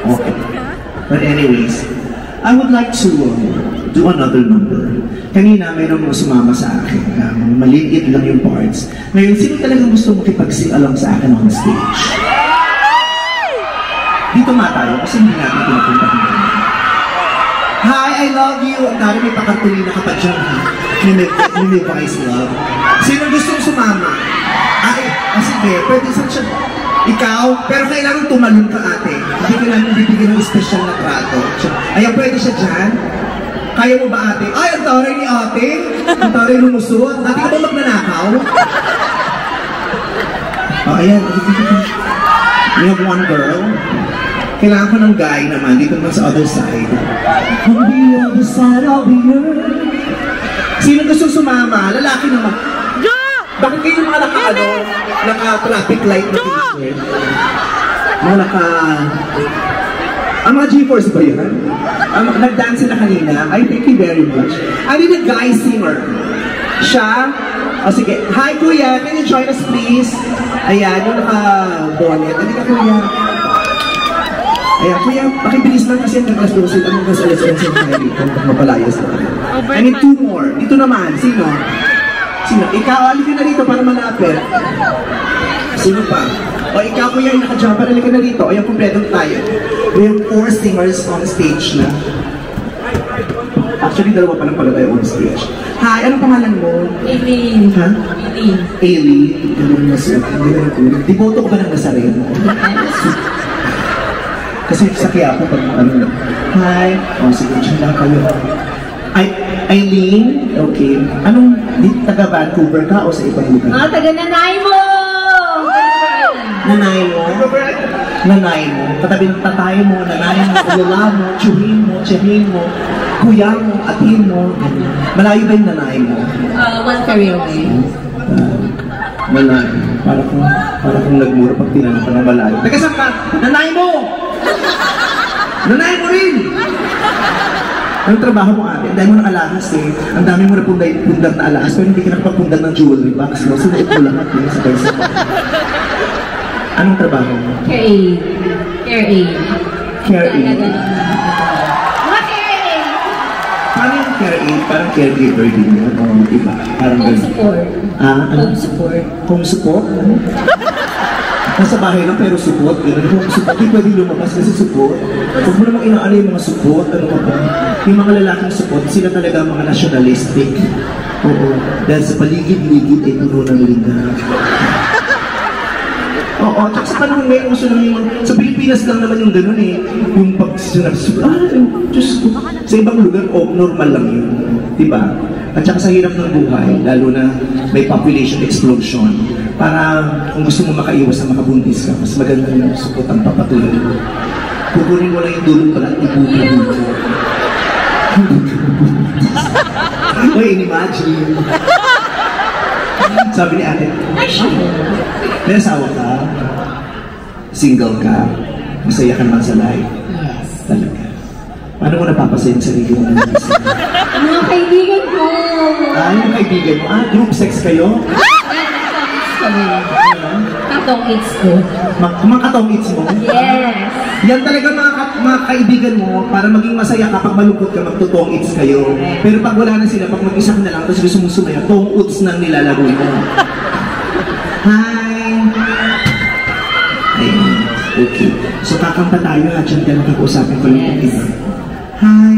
Okay. But anyways, I would like to do another number. Kanina, mayroon mga sumama sa akin na maliit lang yung parts. Ngayon, sino talagang gusto makipag-sing along sa akin on stage? Dito nga tayo kasi hindi natin pinapunta dito. Hi, I love you! Ang tari may pakatulina ka pa dyan, ha? May Vice Love. Sino gustong sumama? Sige, pwede sa siya. Ikaw, pero kailangan tumalun ka, ate. Hindi ka namin bibigyan ng special na trato. Ayan, pwede siya dyan. Kaya mo ba, ate? Ay, ang taray ni ate. Ang taray lumusot. Dati ka ba magnanakaw? Ayan. We have one girl. Kailangan ko ng guy naman dito naman sa other side. On the other side of the earth. Sino gusto sumama? Lalaki naman. Bakit kayo mga naka-traffic light na t-shirt? Mga ang mga G-Force ba yan? Nag-dance sila kanina. I thank you very much. I need a guy singer. Siya? Sige. Hi, kuya. Can you join us, please? Ayan, yung naka-bonnet. Halika, kuya. Ayan, kuya, pakibilis lang kasi ang naglas-dosin. Anong kasalas-dosin sa mga dito? Mapalayas na. I need two more. Dito naman. Sino? Ikaw, halika na dito para malapit. Sino pa? O ikaw, kuya, yung naka-jumper, halika na dito. Ayan, kumpleto tayo. We have 4 singers on stage na. Actually, dalawa pa lang pala tayo on stage. Hi, anong pangalan mo? Aileen. Ha? Aileen. Aileen? Ganun na siya. Diboto ko ba ng Nazareno? Kasi sakya ako pag ano. Hi. Sige, dyan lang kayo. Aileen? Okay. Anong, taga Vancouver ka o sa ibang lugar? Taga Nanaimo! Nanaimo? Nanaimo. Katabi ng tatay mo, nanay mo, lola mo, tsuhin mo, tsuhin mo, kuya mo, atin mo. Malayo ba yung nanay mo? 1 ferry away. Malayo. Para kung nagmura pag tinanong ka ng malayo. Teka, saan ka? Nanay mo! Nanay mo rin! Ang trabaho mo, ate, ang dami mo ng alahas eh. Ang dami mo na pundar na alahas, pero hindi ka nakapagpundar ng jewelry box. No? Sinuot mo lahat eh, sa pesa mo. Anong trabaho mo? Care aid. Care aid. Care aid? Mga care aid! Paano yung care aid? Parang caregiver din yun? O, diba? Parang home support. Home support. Home support? Nasa bahay lang pero support. Home support. Hindi pwede lumabas kasi support. Huwag mo namang inaano yung mga support. Ano ka ba? Yung mga lalaking support, sila talaga mga nationalistic. Oo. Dahil sa paligid-ligid ay puno ng liga. Oo, at sa panahon ngayon, gusto naman yung sa Pilipinas lang naman yung gano'n eh. Yung Diyos ko. Sa ibang lugar, normal lang yun. Diba? At saka sa hirap ng buhay, lalo na may population explosion. Para kung gusto mo makaiwas na makabuntis ka, mas maganda yung support ang papatuloy. Kukunin mo lang yung dulong pala at ibubuhin mo. Uy, in-imagine. Sabi ni ate, may asawa ka? Single ka? Masaya ka naman sa life? Yes. Talaga. Paano mo napapasaya yung sarili mo ng isa? Mga kaibigan ko! Yung kaibigan mo? Group sex kayo? Katong-its ko. Mga katong-its mo? Yes. Yan talaga mga kaibigan mo, para maging masaya ka, pag malungkot ka, magtutong-its kayo. Pero pag wala na sila, pag mag-isa ka na lang, tapos gusto mong sumaya, tong-uts nang nilalagay mo. Hi! Ayun. Okay. So kakanta tayo, ha? Diyan ka nakakausapin ko lang yung iba. Hi!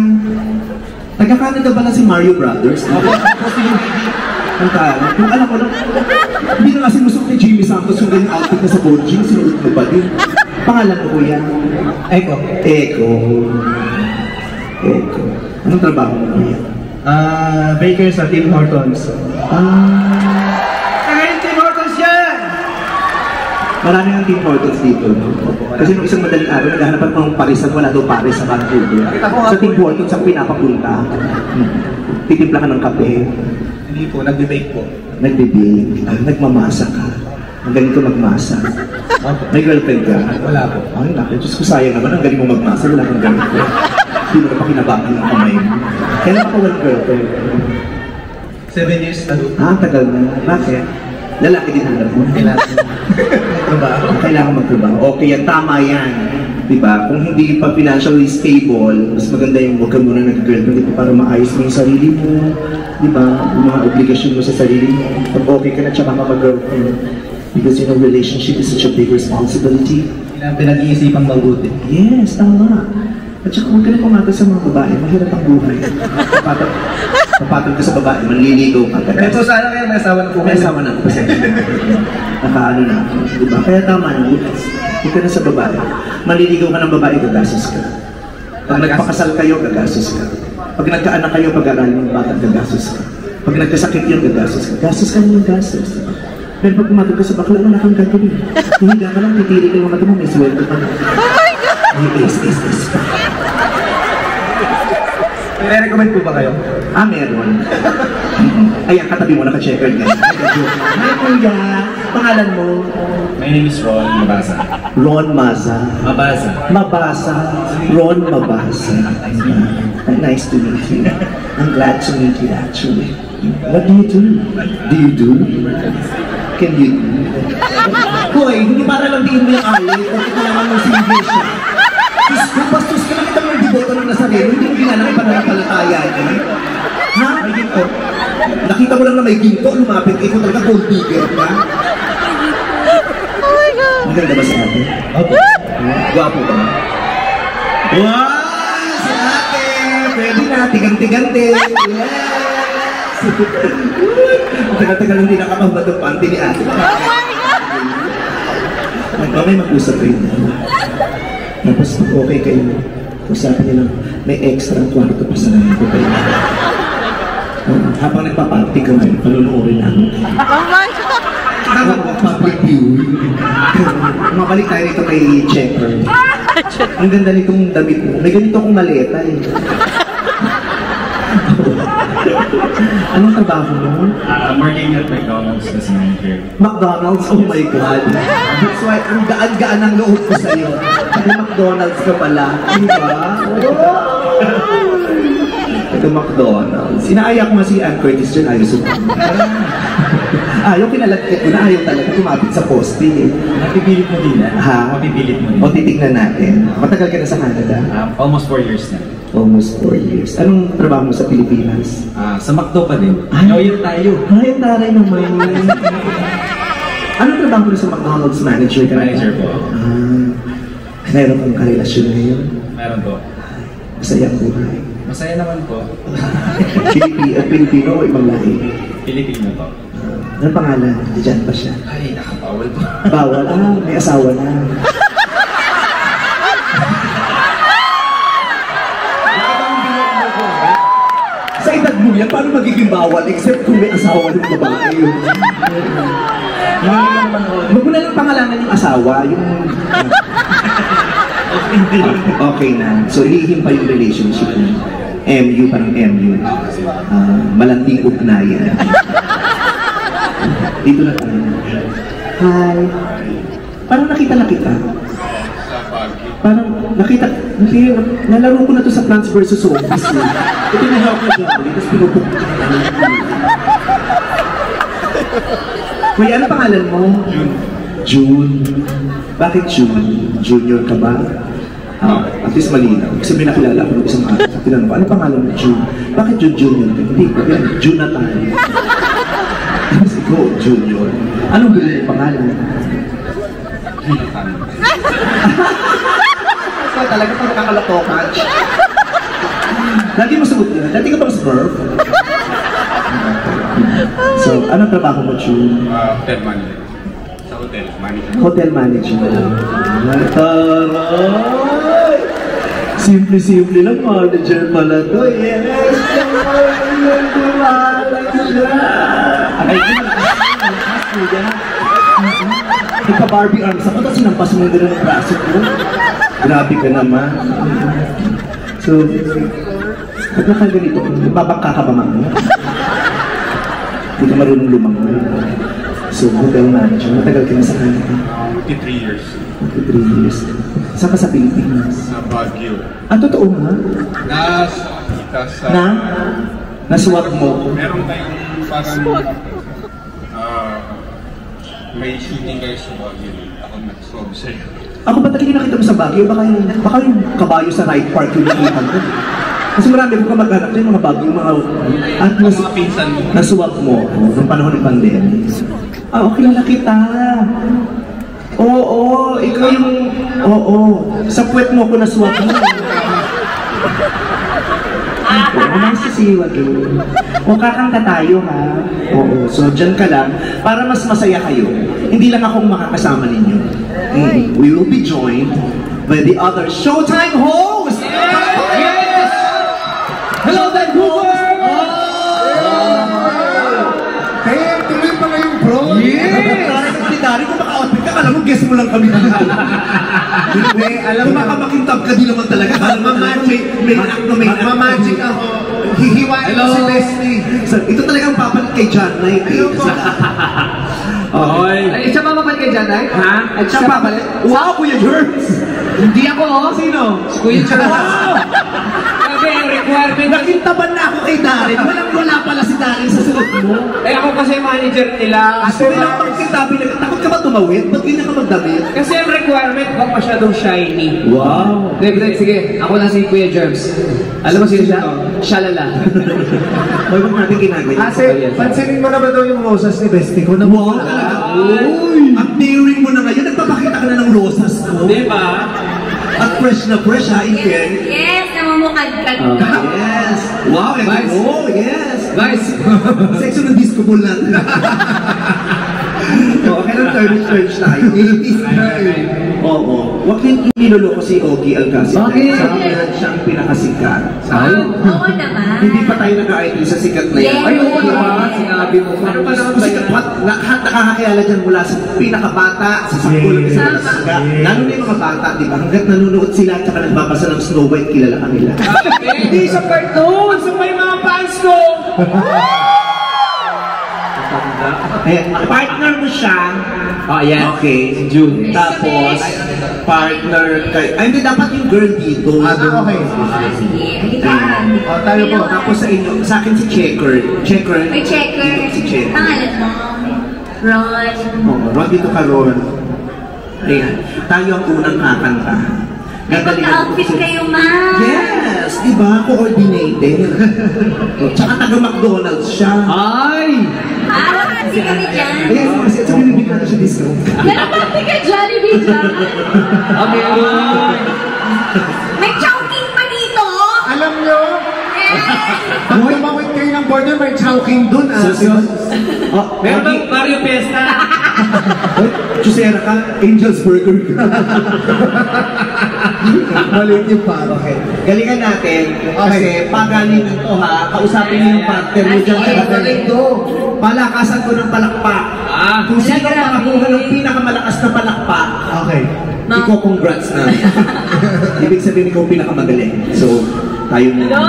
Taga-Canada ba na si Mario Brothers? Ako si ang tara. Kung alam ko lang, hindi na kasi gusto ni Jimmy Santos yung ganyung outfit na sa Borging, sinuot mo ba din? Pangalan ko kuya? Eko. Anong trabaho mo kuya? Baker sa Tim Hortons. Kaya Tim Hortons yan! Marami ng Tim Hortons dito. Kasi nung isang madaling araw, naghahanapan ng parisan, wala daw paris sa Vancouver. Sa Tim Hortons ang pinapapunta. Titimpla ka ng kape. Hindi po, nagbe-bake po. Nagbe-bake. Nagmamasa ka. Ang galing ko magmasa. May girlfriend ka? Wala po. Ay, naku. Diyos ko, sayang naman. Ang galing mo magmasa. Wala kang girlfriend. Hindi mo na pakinabangan ng kamay mo. Kailan ka walang girlfriend? 7 years na doon. Tagal na. Bakit? Lalaki din ang girlfriend. Kailangan. Trabaho. Kailangan magtrabaho. Okay, yan. Tama yan. Diba? Kung hindi pa financially stable, mas maganda yung huwag ka muna nag-girlfriend, diba? Para maayos mo yung sarili mo, diba? Yung mga obligasyon mo sa sarili mo. Pag okay ka na, tsaka ka mag-girlfriend. Because you know, relationship is such a big responsibility. Pinag-iisipang mabuti. Yes, tama. At saka huwag ka na pumatag sa mga babae, mahirap ang buhay. Papatag ka sa babae, manliligaw ka. Pero sana kaya may asawa na po. May asawa na ako. Nakaano na ako. Diba? Kaya tama na. Huwag ka na sa babae. Maliligaw ka ng babae, gagastos ka. Pag nagpakasal kayo, gagastos ka. Pag nagkaanak kayo, pag-aaralin ng bata, gagastos ka. Pag nagkasakit yun, gagastos ka. Gastos ka ng gastos. Pero pag pumatag ka sa bakla, wala kang gagawin. Kung hindi ka lang, titili ka yung mata mo, may sweldo ka na. Is. Nire-recommend po ba kayo? Meron. Ayan, katabi mo, naka-checkered na. Hi, kuya. Pangalan mo? My name is Ron Mabasa. Ron Maza. Mabasa. Mabasa. Ron Mabasa. Nice to meet you. I'm glad to meet you, actually. What do you do? Do you do? Can you do? Hoy, hindi para lang tingin mo yung alay. Kasi kailangan mong sinigil siya. Diyos ko, bastos ka nakita mo yung diboto ng Nazareno. Hindi mo ginanang pananampalataya niya. Ha? May ginto. Nakita mo lang na may ginto, lumapit. Ikaw talaga gold digger ka. Oh my God! Maganda ba sa atin? Opo. Gwapo ka ba? Wow! Si ate! Pwede na, tigang-tigante. Yes! Tagal-tagal hindi nakapambad ang panty ni ate. Oh my God! May mag-usap kayo na. Tapos pag okay kayo, usapan niyo lang, may extra kwarto pa sa nanay ko kayo. Habang nagpaparty ka ngayon, panunuorin namin. Oh my God! Public view. Mabalik tayo rito kay Checker. Ang ganda nitong damit mo. May ganito akong maleta eh. Anong trabaho mo? I'm working at McDonald's as manager. McDonald's? Oh my God. That's why ang gaan-gaan ang loob ko sa'yo. Kasi McDonald's ka pala. Diba? Ito McDonald's. Inaaya ko nga si Ann Curtis dyan. Ayaw sa ayaw kinalagkit ko na ayaw talaga tumapit sa poste eh. Napipilit mo din na? Ha? Mapipilit mo din. O titignan natin. Matagal ka na sa Canada? Almost 4 years na. Almost 4 years. Anong trabaho mo sa Pilipinas? Sa McDo pa din. Ay. Lawyer tayo. Ay, taray naman. Anong trabaho mo sa McDonald's manager ka? Manager po. Meron kang karelasyon ngayon? Meron po. Masaya ang buhay. Masaya naman po. Pilipino o ibang lahi? Pilipino po. Anong pangalan? Diyan pa siya. Ay, nakabawal po. Bawal. May asawa na. Sa edad mo yan, paano magiging bawal? Except kung may asawa ng babae yun. Huwag mo na lang pangalanan yung asawa, yung... Okay na. So, lihim pa yung relationship mo. MU, parang MU. Malanting ugnayan. Dito na tayo. Hi. Parang nakita na kita. Parang nakita, nalaro ko na to sa Plants vs. Zombies. Ito na help na dyan. Tapos pinupok. Kuya, ano pangalan mo? June. Bakit June? Junior ka ba? At least malinaw. Kasi may nakilala ko ng isang araw. Tinanong ko, ano pangalan mo? June. Bakit June Junior? Hindi ko. Jonathan. Tapos ikaw, Junior. Anong gulo yung pangalan? Jonathan. So talaga pang kakalokohan. Lagi mo sagot yun. Dati ka bang smurf? So, anong trabaho mo, June? Hotel manager. Sa hotel manager. Hotel manager. Taray! Simple-simple lang, manager pala to. Yes! Ay, nagpa-Barbie arms ako, tapos sinampas mo yung ng braso ko. Grabe ka naman. So, pag nakaganito, babangka ka ba mga? Hindi ka marunong lumangoy. So, hotel manager, matagal ka na sa Canada. 53 years. 3 years. Saan ka sa Pilipinas? Sa Baguio. Totoo nga? Kita sa... Naswap mo. Meron tayong parang... may shooting guys sa Baguio. Ako nag-swab sa'yo. Ako ba talaga nakita mo sa Baguio? Baka yung kabayo sa Ride Park yung nakita mo. Kasi marami ko kamag-anak dyan, mga Baguio, mga... At Mga pinsan mo. nasuwag mo ako noong panahon ng pandemic. Kilala kita. Oo, ikaw yung... Oo, sa puwet mo ako nasuwag mo. Ano sisiwag yun? O kakanta tayo ha? Oo, so dyan ka lang para mas masaya kayo. Hindi lang akong makakasama ninyo. We will be joined by the other Showtime host! Yes! Hello, Vancouver! Kaya tuloy pa ngayong bro. Yes! Dari kung maka-outfit ka, alam mo, guess mo lang kami dito. Hindi, alam mo, makamakintab ka din naman talaga. Alam mo, may act na may act. Mamagic ako. Hihiwain ko si Bestie. Ito talagang papalit kay John Knight. Ayun po. Okay. Siya papapalit kay John Knight? Ha? Siya papalit? Wow, Kuya Jerms! Hindi ako, oh. Sino? Si Kuya Jerms. Wow! Sabi, ang requirement. Nakintaban na ako kay Darren. Wala pala si Darren sa suot mo. Ako kasi manager nila. Kasi lang pagkintabi na, takot ka ba tumawid? Ba't ganyan ka magdamit? Kasi ang requirement, huwag masyadong shiny. Wow! Sige, ako lang si Kuya Jerms. Alam mo sino siya? Shalala. Huwag mo natin ginagawa. pansinin mo na ba daw yung rosas ni Bestie ko? Wow! Uy! Ang daring mo na ngayon, nagpapakita ka na ng rosas ko. Diba? At fresh na fresh ha, in fairness. Yes, namamukadkad ka. Yes! Wow, Guys. oh, yes! Guys! Section ng disco ball natin. Okay lang, turn tayo. 80s na eh. Oo. Huwag yung niloloko si Ogie Alcacid. Bakit? Siyang pinakasikat. Oo naman. Hindi pa tayo nag-ID sa sikat na yan. Yes. Ay, oo naman. Sinabi mo. Ano pa naman ba Sikat, yan? lahat nakakakilala dyan mula sa pinakabata, sa sakul, sa malasaga. Lalo na yung mga bata, di ba? Hanggat nanonood sila at saka nagbabasa ng Snow White, kilala ka nila. Hindi sa cartoon! Sa may mga fans ko! Partner mo siya. Yes. Okay. June. Tapos, partner kay... Ay, hindi, dapat yung girl dito. Okay. Sige, halika. Tayo po. Tapos sa inyo, sa akin si Checker. Checker. May checker. Si Checker. Pangalan mo? Ron. Ron, dito ka, Ron. Ayan. Tayo ang unang kakanta. May pagka-outfit kayo, ma'am. Yes! Diba? Coordinated. Tsaka taga-McDonald's siya. Ay! Kasi kami dyan. Yes, kasi sabi nabigyan na siya discount. Nalapati ka, Jollibee dyan. Okay. May chowking pa dito. Alam nyo, pag tumawid kayo ng border, may chowking dun ah. Meron bang Mario Fiesta? Chusera ka, Angel's Burger. Maliit yung paro. Okay. Galingan natin. Kasi pagalingan to ha. Kausapin niyo yung partner mo dyan. Palakasan ko ng palakpak. Kung sino makakuha ng pinakamalakas na palakpak, Okay. iko-congrats na. Ibig sabihin ikaw pinakamagaling. So, tayo na. No!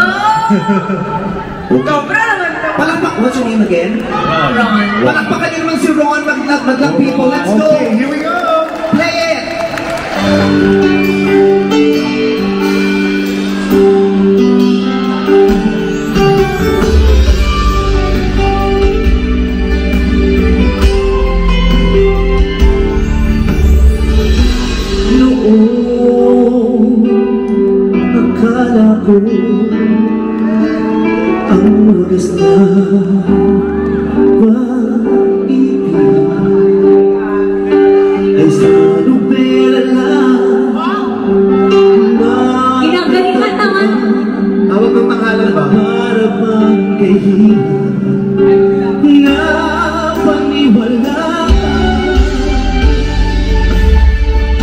Okay. Sobra naman to. Palakpak, what's your name again? Ron. Palakpakan niyo naman si Ron. Maglag people. Let's go! Okay, here we go! Play it! Akala ko ang wagas na pag-ibig ay sa nobela lang. Ginagalingan naman. Tawag ng pangalan ba? Para bang kahihiyan na paniwala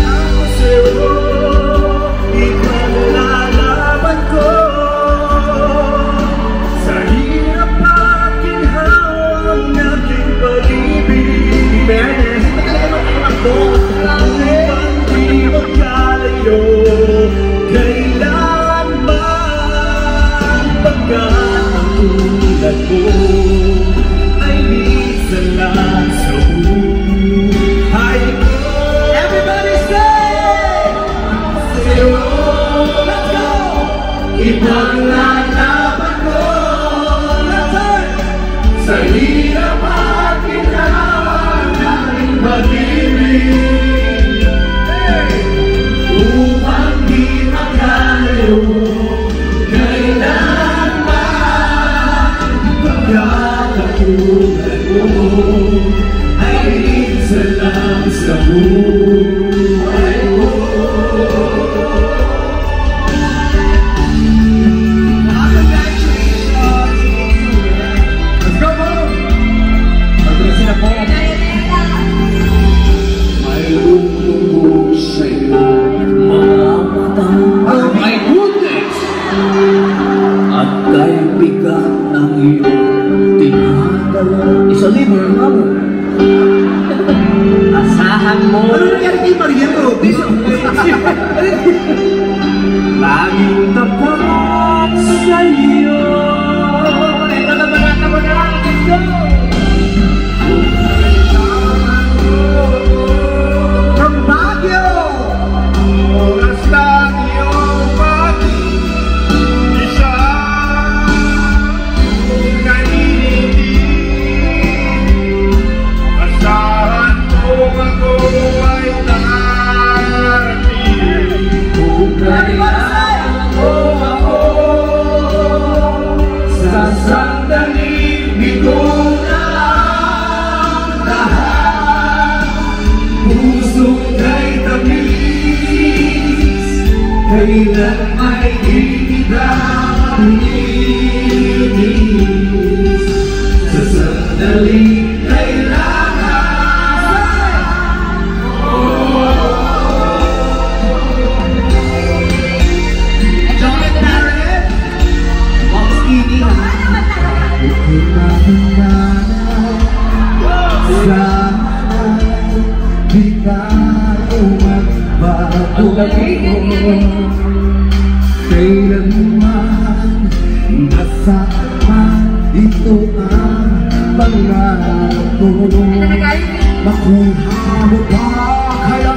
ako sa'yo, ipaglalaban ko sa hirap at ginhawa ang aking pag-ibig. Fairness, ito talaga nung anak ko ang di magkalayo. Kailan ba pagkat ang tulad mo ay minsan lang sa buhay ko? Everybody say! Sa'yo, let's go! Ipaglalaban ko, let's turn! Sa hirap at ginawa ng aking pag-ibig. Hey! sa'yo. Kailanman pagkakatulad mo ay isa lang sa buhay mo. Let's go, Bob! Pagkasi na po. Mayroong tungkol sa'yo, mga matang. Oh my goodness! At kay bigat ng iyong tinatala. Isa libre, mamo. Asahan mo. Ano nangyari kay Maria Robles? Laging tapat sa'yo. Ito na ba natin mo na? Let's go! From Baguio! Oras lang iyong pag-isa kainitin. Asahan mo ako ay darating. Kung kailangan mo ako sa sandaling bigong na ang lahat. Puso kay tamis, kailan may kita makinis. Sa sandaling kailanman nasaan ito ang pangarap ko. Makuha mo ba kaya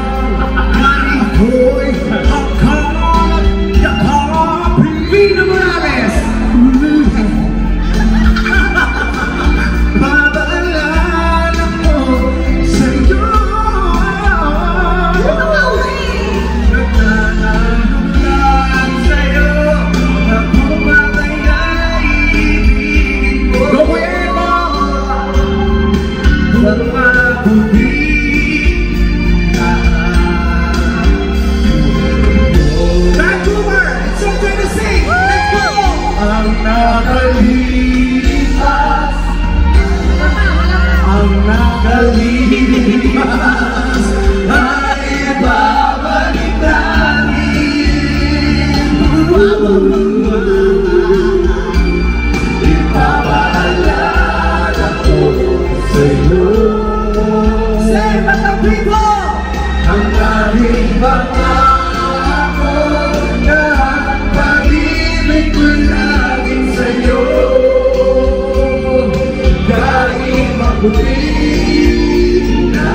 na ito'y akala yakapin Pina Morales? Babaalala mo sa'yo. Ang nakalipas ay babalik namin. Ipapaalala ko sa'yo. Say, Batang People! Ang daming pangako na ang pag-ibig ko laging sa'yo. Dahil mabuti na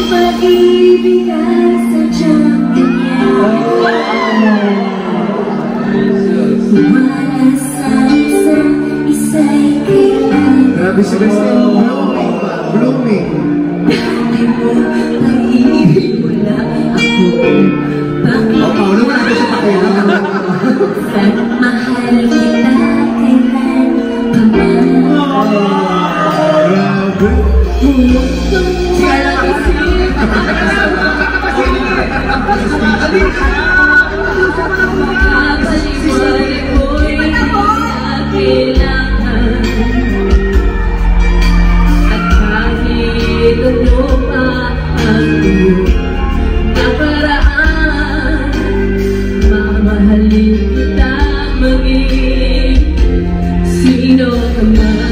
pag-ibig ay sadyang ganyan. Umalasang sa isa'y kailangan. Grabe si Christine, blooming. Dati mo, pag-ibig mo na ako. Bakit Paolo, wala ko sa pakilang. mahal kita kailan pa man? Grabe. Sino ka man?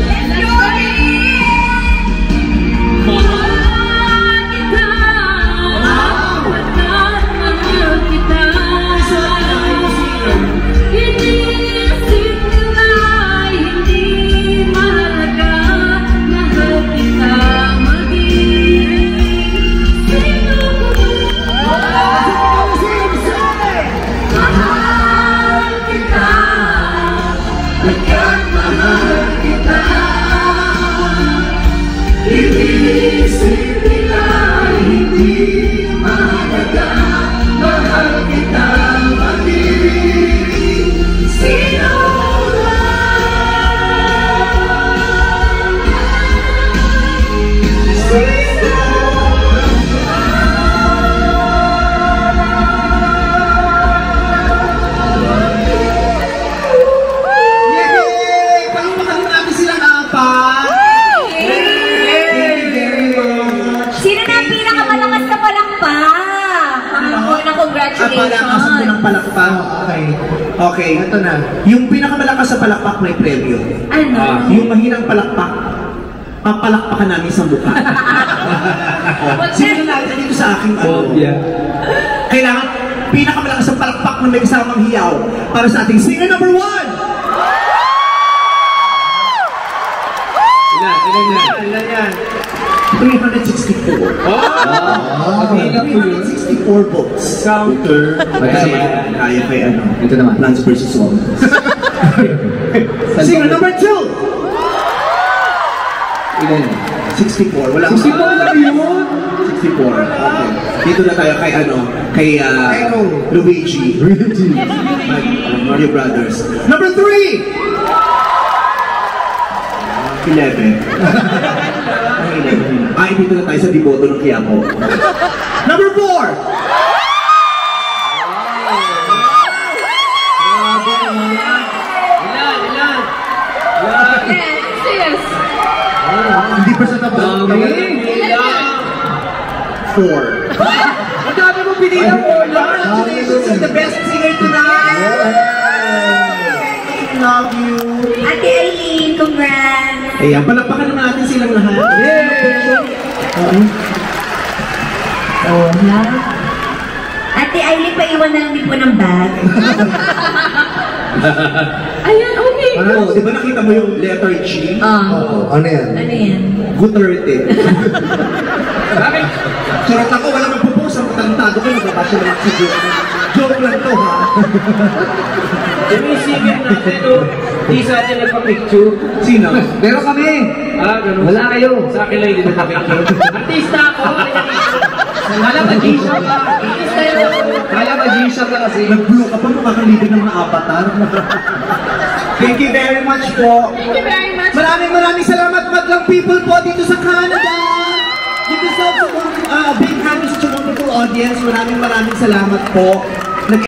Kita Isip nila hindi mahalaga, mahal kita maging sino Congratulations! ng palakpak. Okay. Ito na. Yung pinakamalakas sa palakpak may premyo. Ano? Yung mahirang palakpak, papalakpakan namin sa mukha. Sino natin dito sa aking Kailangan pinakamalakas sa palakpak na may kasamang hiyaw para sa ating singer number 1! Ilan yan? 364. 364 votes. Counter. Kaya kay ano? Ito naman. Plants vs. Zombies. Singer number 2! Ilan yan? 64. Wala 64 lang yun? 64. Okay. Dito na tayo kay ano? Kay Luigi. Mario Brothers. Number 3! 11. Dito na tayo sa Diboto ng Quiapo. Number 4! Ilan? Yes. Hindi pa sa tapos. 4. Ang dami mo pinilang mo lang! Congratulations to the best singer tonight! Love you! Ate Aileen, congrats! Ayan, palakpakan naman natin silang lahat. Ate Aileen, paiwan na lang din po ng bag. Ayan, okay. Di ba nakita mo yung letter G? Ano yan? Ano yan? Guterte. Charot ako, wala magpupose. Ang talentado ko, nababasya naman si Joke. Joke lang to, ha? Sumisingit natin, no? Di sa atin nagpa-picture. Sino? Pero kami! Ganun. Wala kayo! Sa akin lang hindi nagpa-picture. Artista ako! Kala magician ka! Artista yun ako! Kaya magician ka kasi. Nag-blow ka pa, makakalitin ng mga avatar. Thank you very much po. Thank you very much. Maraming salamat, madlang people po dito sa Canada. You deserve a big hand to such a wonderful audience. Maraming salamat po.